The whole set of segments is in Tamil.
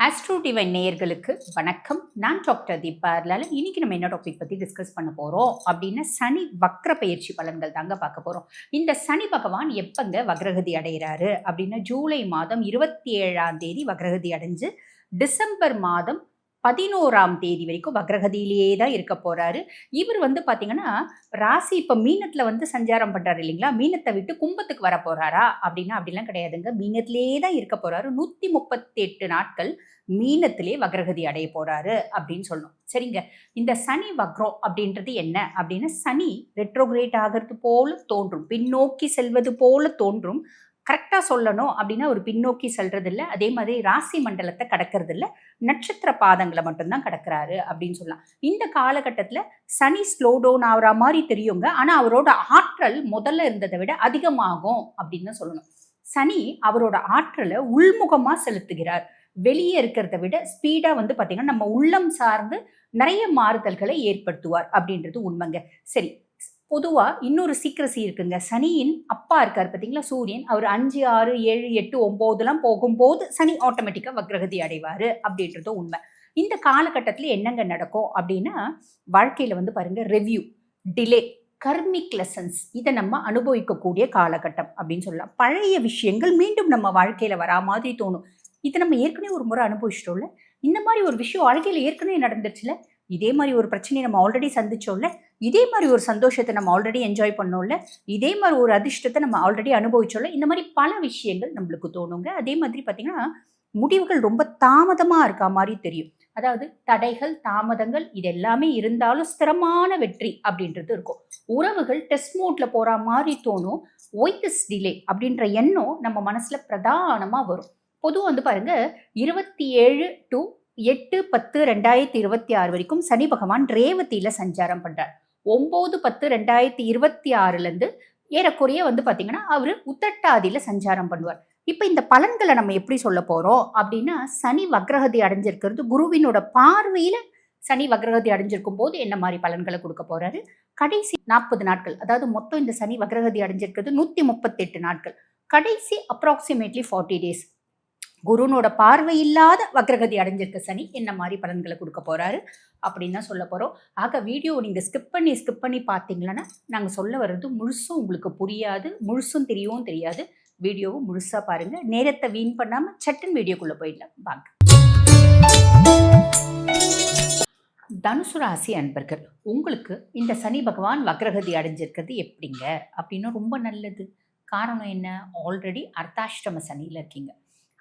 ஆஸ்ட்ரோ டிவைன் நேயர்களுக்கு வணக்கம். நான் டாக்டர் தீபா. இன்னைக்கு நம்ம என்ன டாபிக் பற்றி டிஸ்கஸ் பண்ண போகிறோம் அப்படின்னா சனி வக்ர பயிற்சி பலன்கள் தாங்க பார்க்க போகிறோம். இந்த சனி பகவான் எப்பங்க வக்ரகதி அடைகிறாரு அப்படின்னா ஜூலை மாதம் 27ஆம் தேதி வக்ரகதி அடைஞ்சு டிசம்பர் மாதம் 11ஆம் தேதி வரைக்கும் வக்ரகதியிலேயே தான் இருக்க போறாரு. இவர் பார்த்தீங்கன்னா ராசி இப்போ மீனத்தில் சஞ்சாரம் பண்றாரு இல்லைங்களா, மீனத்தை விட்டு கும்பத்துக்கு வர போறாரா அப்படின்னா அப்படிலாம் கிடையாதுங்க. மீனத்திலேயே தான் இருக்க போறாரு. 138 நாட்கள் மீனத்திலே வக்ரகதி அடைய போறாரு அப்படின்னு சொல்லணும். சரிங்க, இந்த சனி வக்ரம் அப்படின்றது என்ன அப்படின்னா சனி ரெட்ரோகிரேட் ஆகிறது போல தோன்றும், பின்னோக்கி செல்வது போல தோன்றும். கரெக்டாக சொல்லணும் அப்படின்னா ஒரு பின்னோக்கி செல்றது இல்லை, அதே மாதிரி ராசி மண்டலத்தை கடக்கிறது இல்லை, நட்சத்திர பாதங்களை மட்டும்தான் கடக்கிறாரு அப்படின்னு சொல்லலாம். இந்த காலகட்டத்தில் சனி ஸ்லோ டவுன் ஆகிற மாதிரி தெரியுங்க, ஆனால் அவரோட ஆற்றல் முதல்ல இருந்ததை விட அதிகமாகும் அப்படின்னு தான் சொல்லணும். சனி அவரோட ஆற்றலை உள்முகமாக செலுத்துகிறார். வெளியே இருக்கிறத விட ஸ்பீடாக பார்த்தீங்கன்னா நம்ம உள்ளம் சார்ந்து நிறைய மாறுதல்களை ஏற்படுத்துவார் அப்படின்றது உண்மைங்க. சரி, பொதுவாக இன்னொரு சீக்கிரசி இருக்குங்க. சனியின் அப்பா இருக்கார் பார்த்தீங்களா, சூரியன். அவர் 5, 6, 7, 8, 9 போகும்போது சனி ஆட்டோமேட்டிக்காக வக்ரகதி அடைவார் அப்படின்றது உண்மை. இந்த காலகட்டத்தில் என்னங்க நடக்கும் அப்படின்னா வாழ்க்கையில் பாருங்க ரெவ்யூ, டிலே, கர்மிக் லெசன்ஸ் இதை நம்ம அனுபவிக்கக்கூடிய காலகட்டம் அப்படின்னு சொல்லலாம். பழைய விஷயங்கள் மீண்டும் நம்ம வாழ்க்கையில் வரா மாதிரி தோணும். இதை நம்ம ஏற்கனவே ஒரு முறை அனுபவிச்சிட்டோம்ல, இந்த மாதிரி ஒரு விஷயம் வாழ்க்கையில் ஏற்கனவே நடந்துருச்சுல, இதே மாதிரி ஒரு பிரச்சனையை நம்ம ஆல்ரெடி சந்திச்சோம்ல, இதே மாதிரி ஒரு சந்தோஷத்தை நம்ம ஆல்ரெடி என்ஜாய் பண்ணோம்ல, இதே மாதிரி ஒரு அதிர்ஷ்டத்தை நம்ம ஆல்ரெடி அனுபவிச்சோம்ல, இந்த மாதிரி பல விஷயங்கள் நம்மளுக்கு தோணுங்க. அதே மாதிரி பார்த்தீங்கன்னா முடிவுகள் ரொம்ப தாமதமாக இருக்கா மாதிரி தெரியும். அதாவது தடைகள், தாமதங்கள் இது எல்லாமே இருந்தாலும் ஸ்திரமான வெற்றி அப்படின்றது இருக்கும். உறவுகள் டெஸ்ட் மோட்ல போற மாதிரி தோணும். ஒய் திஸ் டிலே அப்படின்ற எண்ணம் நம்ம மனசுல பிரதானமாக வரும். பொதுவாக பாருங்க 27 to 8/10/2026 வரைக்கும் சனி பகவான் ரேவதியில சஞ்சாரம் பண்றார். 9/10/2026 ஏறக்குறைய பார்த்தீங்கன்னா அவர் உத்தட்டாதியில சஞ்சாரம் பண்ணுவார். இப்போ இந்த பலன்களை நம்ம எப்படி சொல்ல போறோம் அப்படின்னா சனி வக்ரகதி அடைஞ்சிருக்கிறது குருவினோட பார்வையில சனி வக்ரகதி அடைஞ்சிருக்கும் போது என்ன மாதிரி பலன்களை கொடுக்க போறாரு, கடைசி 40 நாட்கள், அதாவது மொத்தம் இந்த சனி வக்ரகதி அடைஞ்சிருக்கிறது 138 நாட்கள், கடைசி அப்ராக்சிமேட்லி 40 டேஸ் குருனோட பார்வை இல்லாத வக்ரகதி அடைஞ்சிருக்க சனி என்ன மாதிரி பலன்களை கொடுக்க போறாரு அப்படின்னு தான் சொல்ல போறோம். ஆக வீடியோ நீங்க ஸ்கிப் பண்ணி பார்த்தீங்கன்னா நாங்கள் சொல்ல வர்றது முழுசும் உங்களுக்கு புரியாது, முழுசும் தெரியவும் தெரியாது. வீடியோவும் முழுசா பாருங்க, நேரத்தை வீண் பண்ணாம சட்டன் வீடியோக்குள்ள போயிடலாம் வாங்க. தனுசு ராசி அன்பர்கள், உங்களுக்கு இந்த சனி பகவான் வக்ரகதி அடைஞ்சிருக்கிறது எப்படிங்க அப்படின்னா ரொம்ப நல்லது. காரணம் என்ன, ஆல்ரெடி அர்த்தாஷ்டம சனியில் இருக்கீங்க.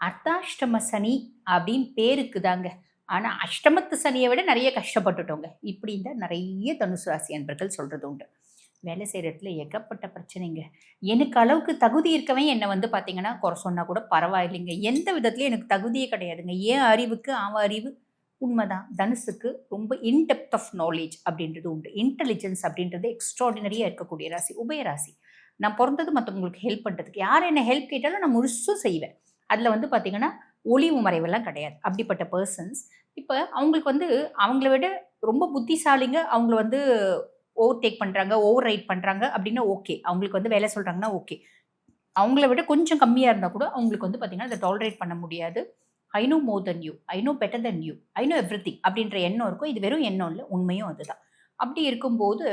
அர்த்தாஷ்டம சனி அப்படின்னு பேருக்கு தாங்க, ஆனால் அஷ்டமத்து சனியை விட நிறைய கஷ்டப்பட்டுட்டோங்க. இப்படி இந்த நிறைய தனுசு ராசி அன்பர்கள் சொல்கிறது உண்டு. வேலை செய்கிற இடத்துல ஏகப்பட்ட பிரச்சனைங்க. எனக்கு அளவுக்கு தகுதி இருக்கவன் என்னை பார்த்தீங்கன்னா குறை சொன்னால் கூட பரவாயில்லைங்க, எந்த விதத்துலையும் எனக்கு தகுதியே கிடையாதுங்க. ஏன் அறிவுக்கு அவன் அறிவு உண்மைதான். தனுசுக்கு ரொம்ப இன்டெப்த் ஆஃப் நாலேஜ் அப்படின்றது உண்டு. இன்டெலிஜென்ஸ் அப்படின்றது எக்ஸ்ட்ராடினரியாக இருக்கக்கூடிய ராசி, உபயராசி. நான் பிறந்தது மற்றவங்களுக்கு ஹெல்ப் பண்ணுறதுக்கு, யார் என்ன ஹெல்ப் கேட்டாலும் நான் முழுசும் செய்வேன். அதில் பார்த்தீங்கன்னா ஒளிவு மறைவெல்லாம் கிடையாது. அப்படிப்பட்ட பர்சன்ஸ் இப்போ அவங்களுக்கு அவங்கள விட ரொம்ப புத்திசாலிங்க, அவங்கள ஓவர் டேக் பண்ணுறாங்க, ஓவர் ரைட் பண்ணுறாங்க அப்படின்னா ஓகே, அவங்களுக்கு வேலை சொல்கிறாங்கன்னா ஓகே. அவங்கள விட கொஞ்சம் கம்மியாக இருந்தால் கூட அவங்களுக்கு பார்த்தீங்கன்னா அதை டாலரேட் பண்ண முடியாது. I know more than you, I know better than you, I know everything அப்படின்ற எண்ணம் இருக்கும். இது வெறும் எண்ணம் இல்லை, உண்மையும் அதுதான். அப்படி இருக்கும்போது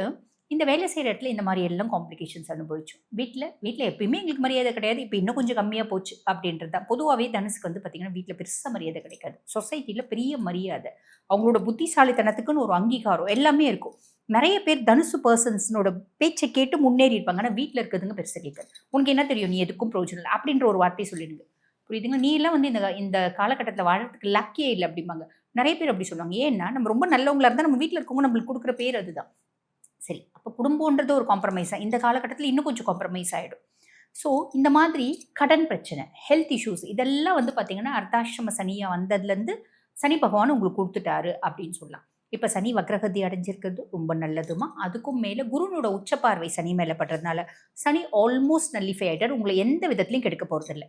இந்த வேலை செய்கிற இடத்துல இந்த மாதிரி எல்லாம் காம்ப்ளிகேஷன்ஸ் அனுபவிச்சோம். வீட்டில் எப்பயுமே எங்களுக்கு மரியாதை கிடையாது, இப்போ இன்னும் கொஞ்சம் கம்மியாக போச்சு அப்படின்றது தான். பொதுவாகவே தனுசுக்கு பார்த்தீங்கன்னா வீட்டில் பெருசாக மரியாதை கிடைக்காது, சொசைட்டியில் பெரிய மரியாதை, அவங்களோட புத்திசாலித்தனத்துக்குன்னு ஒரு அங்கீகாரம் எல்லாமே இருக்கும். நிறைய பேர் தனுசு பர்சன்ஸ்னோட பேச்சை கேட்டு முன்னேறி இருப்பாங்க, ஆனால் வீட்டில் இருக்கிறதுங்க பெருசாக கேட்காது. உனக்கு என்ன தெரியும், நீ எதுக்கும் பிரோஜனம் இல்லை அப்படின்ற ஒரு வார்த்தையை சொல்லிடுங்க. புரியுதுங்க, நீ எல்லாம் இந்த காலகட்டத்தில் வாழறதுக்கு லக்கியே இல்லை அப்படிம்பாங்க. நிறைய பேர் அப்படி சொல்லுவாங்க. ஏன்னா நம்ம ரொம்ப நல்லவங்களா இருந்தால் நம்ம வீட்டில் இருக்கவங்க நம்மளுக்கு கொடுக்குற பேர் அதுதான். சரி, அப்போ குடும்பன்றது ஒரு காம்ப்ரமைஸாக இந்த காலகட்டத்தில் இன்னும் கொஞ்சம் காம்ப்ரமைஸ் ஆகிடும். ஸோ இந்த மாதிரி கடன் பிரச்சனை, ஹெல்த் இஷ்யூஸ் இதெல்லாம் பார்த்தீங்கன்னா அர்த்தாஷ்டம சனியாக வந்ததுலேருந்து சனி பகவான் உங்களுக்கு கொடுத்துட்டாரு அப்படின்னு சொல்லலாம். இப்போ சனி வக்ரகதி அடைஞ்சிருக்கிறது ரொம்ப நல்லதுமா. அதுக்கும் மேலே குருனோட உச்சப்பார்வை சனி மேலே படுறதுனால சனி ஆல்மோஸ்ட் நல்லிஃபை ஆகிட்டார். உங்களை எந்த விதத்துலையும் கெடுக்க போகிறதில்ல.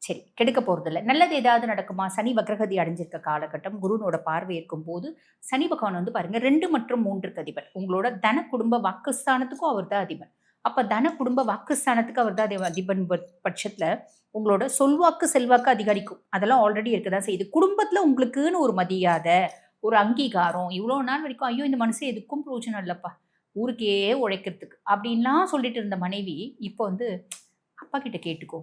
சரி, கெடுக்க போகிறதில்ல. நல்லது ஏதாவது நடக்குமா, சனி வக்ரகதி அடைஞ்சிருக்க காலகட்டம் குருனோட பார்வை இருக்கும்போது சனி பகவான் பாருங்க 2 மற்றும் 3 அதிபர். உங்களோட தன குடும்ப வாக்குஸ்தானத்துக்கும் அவர் தான் அதிபர். அப்போ தன குடும்ப வாக்குஸ்தானத்துக்கு அவர் தான் அதிபன் பட்சத்தில் உங்களோட சொல்வாக்கு செல்வாக்கு அதிகரிக்கும். அதெல்லாம் ஆல்ரெடி இருக்க தான் செய்யுது. குடும்பத்தில் உங்களுக்குன்னு ஒரு மரியாதை, ஒரு அங்கீகாரம், இவ்வளோ நாள் வரைக்கும் ஐயோ இந்த மனுஷன் எதுக்கும் பிரயோஜனம் இல்லைப்பா, ஊருக்கே உழைக்கிறதுக்கு அப்படின்லாம் சொல்லிட்டு இருந்த மனைவி இப்போ வந்து அப்பா கிட்ட கேட்டுக்கோ,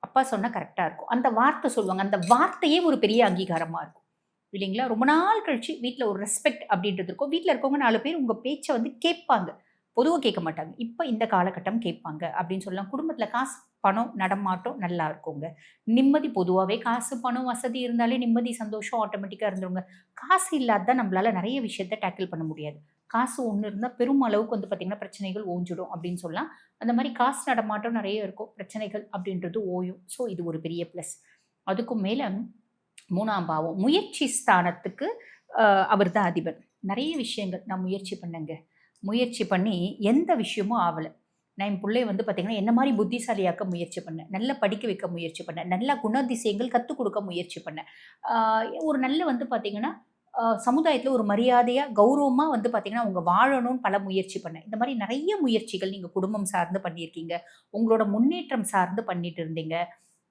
அப்பா சொன்னா கரெக்டா இருக்கும். அந்த வார்த்தை சொல்லுவாங்க. அந்த வார்த்தையே ஒரு பெரிய அங்கீகாரமா இருக்கும். இல்லைங்களா? ரொம்ப நாள் கழிச்சு வீட்ல ஒரு ரெஸ்பெக்ட் அப்படின்றது இருக்கும். வீட்ல இருக்கவங்க 4 பேர் உங்க பேச்ச வந்து கேட்பாங்க. பொதுவா கேட்க மாட்டாங்க. இப்ப இந்த காலகட்டம் கேட்பாங்க அப்படின்னு சொல்லலாம். குடும்பத்தில காசு, பணம், நடமாட்டம் நல்லா இருக்குங்க. நிம்மதி பொதுவாவே காசு, பணம், வசதி இருந்தாலே நிம்மதி, சந்தோஷம் ஆட்டோமேட்டிக்கா இருந்துருங்க. காசு இல்லாத நம்மளால நெறைய விஷயத்த டேக்கிள் பண்ண முடியாது. காசு ஒண்ணு இருந்தா பெரும் அளவுக்கு வந்து பார்த்தீங்கன்னா, பிரச்சனைகள் ஓஞ்சிடும் அப்படின்னு சொல்லலாம். அந்த மாரி காசு நடமாட்டம் நெறைய இருக்கும். பிரச்சனைகள் அப்படின்றது ஓயும். ஸோ இது ஒரு பெரிய ப்ளஸ். அதுக்கும் மேல 3ஆம் பாவம் முயற்சி ஸ்தானத்துக்கு அவர் தான் அதிபன். நெறைய விஷயங்கள் நான் முயற்சி பண்ணேங்க. முயற்சி பண்ணி எந்த விஷயமும் ஆவல. நான் என் புள்ளைய வந்து பார்த்தீங்கன்னா, என்ன மாரி புத்திசாலியாக்க முயற்சி பண்ணேன். நல்லா படிக்க வைக்க முயற்சி பண்ணேன். நல்ல குணாதிசயங்கள் கத்துக் குடுக்க முயற்சி பண்ணேன். ஆ ஒரு நல்ல வந்து பார்த்தீங்கன்னா, சமுதாயத்தில ஒரு மரியாதையா, கௌரவமா வந்து பார்த்தீங்கன்னா, அவங்க வாழணும்னு பல முயற்சி பண்ணேன். இந்த மாரி நெறைய முயற்சிகள் நீங்க குடும்பம் சார்ந்து பண்ணியிருக்கீங்க. உங்களோட முன்னேற்றம் சார்ந்து பண்ணிட்டு இருந்தீங்க.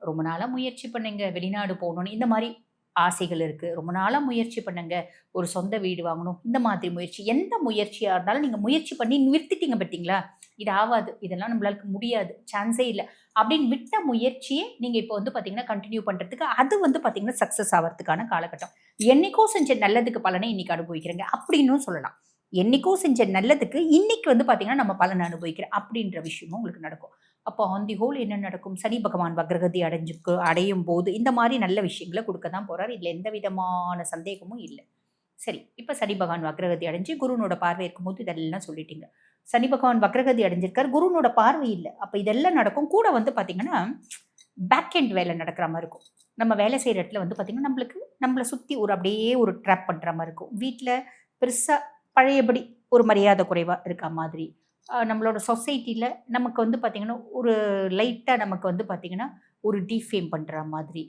ரொம்ப நாளா முயற்சி பண்ணேங்க. வெளிநாடு போணும்னு. இந்த மாரி ஆசைகள் இருக்கு. ரொம்ப நாளா முயற்சி பண்ணேங்க. ஒரு சொந்த வீடு வாங்கணும். இந்த மாதிரி முயற்சி. எந்த முயற்சியா இருந்தாலும் நீங்க முயற்சி பண்ணி நிறுத்திட்டீங்க பார்த்தீங்களா? இது ஆவாது. இதெல்லாம் நம்மளால முடியாது. சான்ஸே இல்ல. அப்படின்னு விட்ட முயற்சியே நீங்க இப்போ வந்து பார்த்தீங்கன்னா, கன்டின்யூ பண்றதுக்கு அது வந்து பார்த்தீங்கன்னா, சக்சஸ் ஆவறதுக்கான காலகட்டம். என்னைக்கோ செஞ்ச நல்லதுக்கு பலனை இன்னைக்கு அனுபவிக்கிறேங்க. அப்படின்னும் சொல்லலாம். என்னைக்கோ செஞ்ச நல்லதுக்கு இன்னைக்கு வந்து பார்த்தீங்கன்னா, நம்ம பலன அனுபவிக்கிறோம். அப்படின்ற விஷயமும் உங்களுக்கு நடக்கும். அப்போ ஆன் தி ஹோல் என்ன நடக்கும்? சனி பகவான் வக்ரகதி அடையும் போது, இந்த மாரி நல்ல விஷயங்கள குடுக்க தான் போறாரு. இதுல எந்த விதமான சந்தேகமும் இல்ல. சரி, இப்ப சனி பகவான் வக்ரகதி அடைஞ்சு குருனோட பார்வை இருக்கும்போது இதெல்லாம் சொல்லிட்டீங்க. சனி பகவான் வக்ரகதி அடைஞ்சிருக்காரு. குருனோட பார்வை இல்ல. அப்ப இதெல்லாம் நடக்கும். கூட வந்து பார்த்தீங்கன்னா, பேக் எண்ட் வேலை நடக்கிற மாரி இருக்கும். நம்ம வேலை செய்ற இடத்துல வந்து பார்த்தீங்கன்னா, நம்மள சுத்தி ஒரு அப்படியே ஒரு ட்ராப் பண்ற மாரி இருக்கும். வீட்ல பெருசா பழையபடி ஒரு மரியாதை குறைவா இருக்கா மாதிரி. நம்மளோட சொசைட்டில நமக்கு வந்து பார்த்தீங்கன்னா, ஒரு லைட்டா நமக்கு வந்து பார்த்தீங்கன்னா, ஒரு டிஃபேம் பண்ற மாதிரி.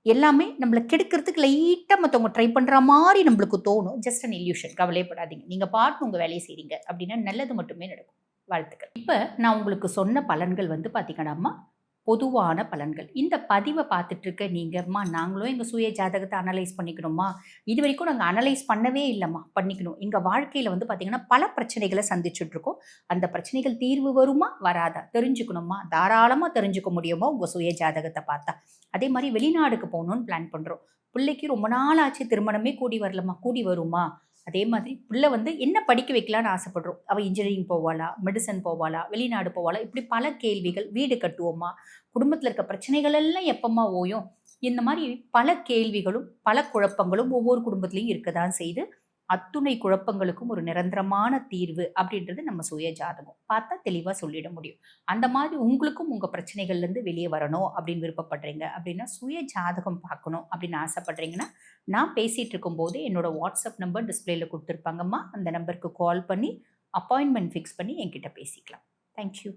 எல்லாமே நம்மள கெடுக்கிறதுக்கு லைட்டா மத்தவங்க ட்ரை பண்ற மாரி நம்மளுக்கு தோணும். Just an illusion. கவலையப்படாதீங்க. நீங்க பாட்டுக்கு உங்க வேலைய செய்றீங்க அப்டின்னா நல்லது மட்டுமே நடக்கும். வாழ்த்துக்கள். இப்ப நான் உங்களுக்கு சொன்ன பலன்கள் வந்து பார்த்தீங்கன்னாம்மா, பொதுவான பலன்கள். இந்த பதிவ பார்த்துட்டு இருக்க நீங்க, "அம்மா நாங்களும் எங்க சுய ஜாதகத்த அனலைஸ் பண்ணிக்கணும்மா. இதுவரைக்கும் நாங்க அனலைஸ் பண்ணவே இல்லம்மா. பண்ணிக்கணும். எங்க வாழ்க்கையில வந்து பார்த்தீங்கன்னா, பல பிரச்சனைகள சந்திச்சுட்டு இருக்கோம். அந்த பிரச்சனைகள் தீர்வு வருமா? வராதா? தெரிஞ்சுக்கணுமா? தாராளமா தெரிஞ்சுக்க முடியுமா உங்க சுய ஜாதகத்த பார்த்தா. அதே மாரி வெளிநாடுக்கு போணும்னு பிளான் பண்றோம். பிள்ளைக்கு ரொம்ப நாள் ஆச்சு திருமணமே கூடி வரலம்மா. கூடி வருமா? அதே மாதிரி பிள்ளை வந்து என்ன படிக்க வைக்கலான்னு ஆசைப்படுறோம். அவ இன்ஜினியரிங் போவாளா? மெடிசின் போவாளா? வெளிநாடு போவாளா? இப்படி பல கேள்விகள். வீடு கட்டுவோமா? குடும்பத்தில இருக்க பிரச்சனைகள் எல்லாம் எப்பம்மா ஓயும்? இந்த மாரி பல கேள்விகளும், பல குழப்பங்களும் ஒவ்வொரு குடும்பத்திலயும் இருக்க தான் செய்யுது. அத்துணை குழப்பங்களுக்கும் ஒரு நிரந்தரமான தீர்வு அப்படின்றது நம்ம சுய ஜாதகம். பார்த்தா தெளிவா சொல்லிட முடியும். அந்த மாதிரி உங்களுக்கும் உங்க பிரச்சனைகள்லேருந்து வெளியே வரணும் அப்படின்னு விருப்பப்படுறீங்க அப்படின்னா, சுய ஜாதகம் பார்க்கணும் அப்படின்னு ஆசைப்படுறீங்கன்னா, நான் பேசிட்டு இருக்கும்போது என்னோட வாட்ஸ்அப் நம்பர் டிஸ்ப்ளேல குடுத்துருப்பாங்கம்மா. அந்த நம்பருக்கு கால் பண்ணி அப்பாயின்ட்மென்ட் ஃபிக்ஸ் பண்ணி என்கிட்ட பேசிக்கலாம். Thank you.